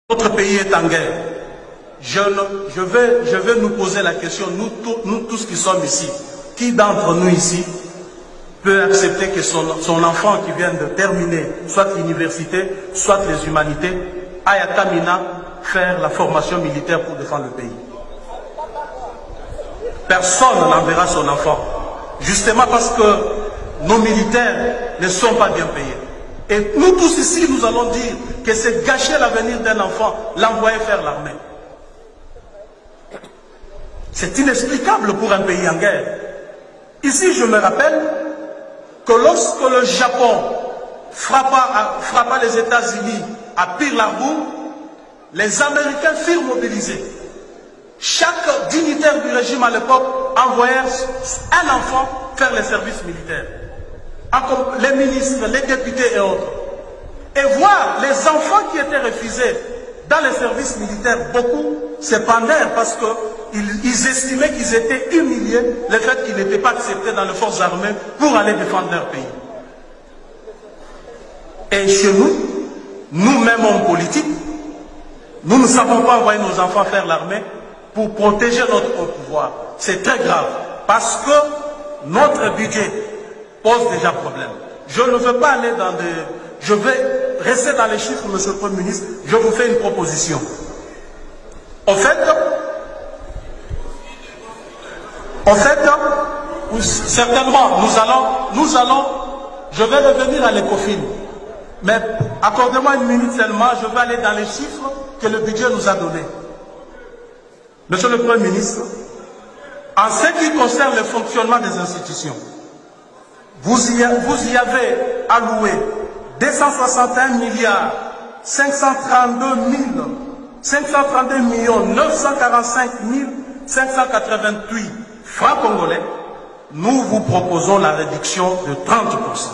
Notre pays est en guerre. Je vais nous poser la question, nous tous qui sommes ici, qui d'entre nous ici peut accepter que son enfant qui vient de terminer soit l'université, soit les humanités, aille à Tamina faire la formation militaire pour défendre le pays? Personne n'enverra son enfant. Justement parce que nos militaires ne sont pas bien payés. Et nous tous ici, nous allons dire que c'est gâcher l'avenir d'un enfant, l'envoyer faire l'armée. C'est inexplicable pour un pays en guerre. Ici, je me rappelle que lorsque le Japon frappa les États-Unis à Pearl Harbor, les Américains furent mobilisés. Chaque dignitaire du régime à l'époque envoyait un enfant faire les services militaires. Les ministres, les députés et autres. Et voir les enfants qui étaient refusés dans les services militaires, beaucoup se pendèrent parce qu'ils estimaient qu'ils étaient humiliés, le fait qu'ils n'étaient pas acceptés dans les forces armées pour aller défendre leur pays. Et chez nous, nous-mêmes hommes politiques, nous ne savons pas envoyer nos enfants faire l'armée pour protéger notre pouvoir. C'est très grave parce que notre budget pose déjà problème. Je ne veux pas aller dans des... Je vais rester dans les chiffres, monsieur le Premier ministre. Je vous fais une proposition. En fait, certainement, nous allons, je vais revenir à l'ECOFIN. Mais accordez-moi une minute seulement, je vais aller dans les chiffres que le budget nous a donnés. Monsieur le Premier ministre, en ce qui concerne le fonctionnement des institutions, vous y avez alloué 261 milliards 532 millions 945 588 francs congolais. Nous vous proposons la réduction de 30%.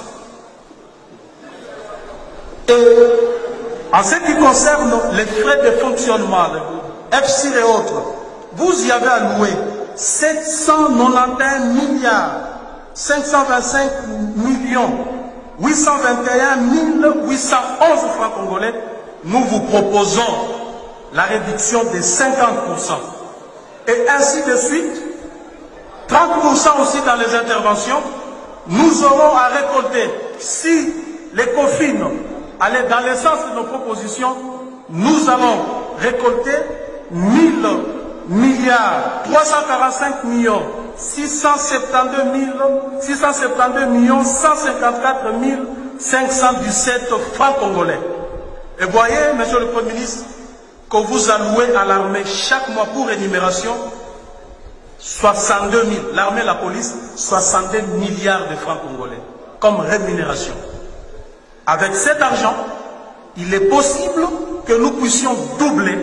Et en ce qui concerne les frais de fonctionnement, FCIR et autres, vous y avez alloué 791 milliards 525 millions 821 811 francs congolais. Nous vous proposons la réduction de 50%. Et ainsi de suite, 30% aussi dans les interventions. Nous aurons à récolter, si l'ECOFIN allait dans le sens de nos propositions, nous allons récolter 1000 milliards 345 millions 672 millions 154 517 francs congolais. Et voyez, monsieur le Premier ministre, que vous allouez à l'armée chaque mois pour énumération 62 000, l'armée et la police, 62 milliards de francs congolais comme rémunération. Avec cet argent, il est possible que nous puissions doubler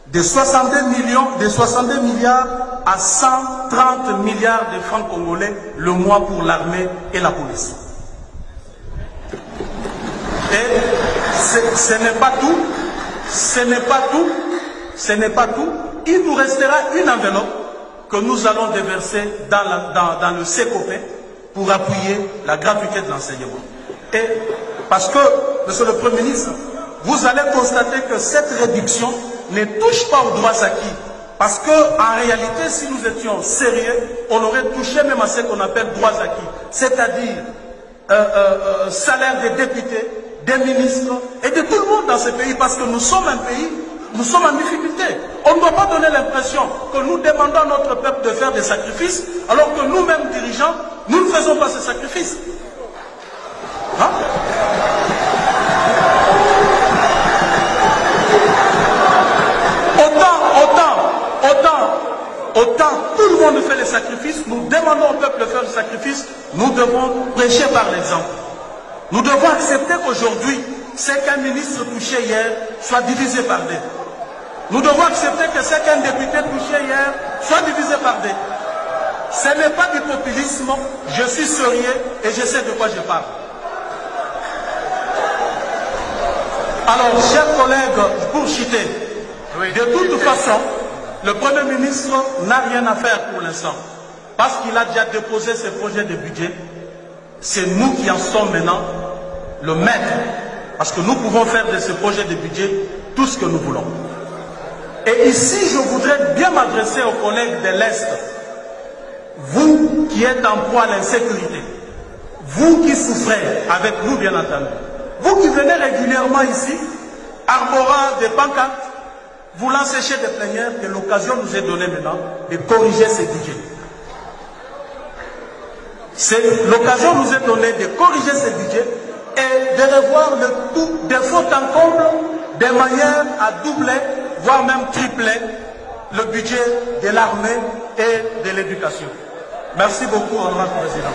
de 62 milliards à 130 milliards de francs congolais le mois pour l'armée et la police. Et ce n'est pas tout, il nous restera une enveloppe que nous allons déverser dans le CECOPE pour appuyer la gratuité de l'enseignement. Et parce que, monsieur le Premier ministre, vous allez constater que cette réduction ne touche pas aux droits acquis. Parce qu'en réalité, si nous étions sérieux, on aurait touché même à ce qu'on appelle droits acquis. C'est-à-dire salaire des députés, des ministres et de tout le monde dans ce pays. Parce que nous sommes un pays, nous sommes en difficulté. On ne doit pas donner l'impression que nous demandons à notre peuple de faire des sacrifices, alors que nous-mêmes dirigeants, nous ne faisons pas ces sacrifices. Hein? Autant tout le monde fait les sacrifices, nous demandons au peuple de faire le sacrifice, nous devons prêcher par l'exemple. Nous devons accepter qu'aujourd'hui, ce qu'un ministre touchait hier soit divisé par deux. Nous devons accepter que ce qu'un député touchait hier soit divisé par deux. Ce n'est pas du populisme, je suis sérieux et je sais de quoi je parle. Alors, chers collègues, pour chuter, de toute façon, le Premier ministre n'a rien à faire pour l'instant. Parce qu'il a déjà déposé ses projets de budget. C'est nous qui en sommes maintenant le maître. Parce que nous pouvons faire de ce projet de budget tout ce que nous voulons. Et ici, je voudrais bien m'adresser aux collègues de l'Est. Vous qui êtes en proie à l'insécurité, vous qui souffrez avec nous, bien entendu, vous qui venez régulièrement ici, arborant des pancartes, voulant sécher des plénières, que l'occasion nous est donnée maintenant de corriger ces budgets. L'occasion nous est donnée de corriger ces budgets et de revoir le tout de fond en comble, de manière à doubler, voire même tripler, le budget de l'armée et de l'éducation. Merci beaucoup, honorable président.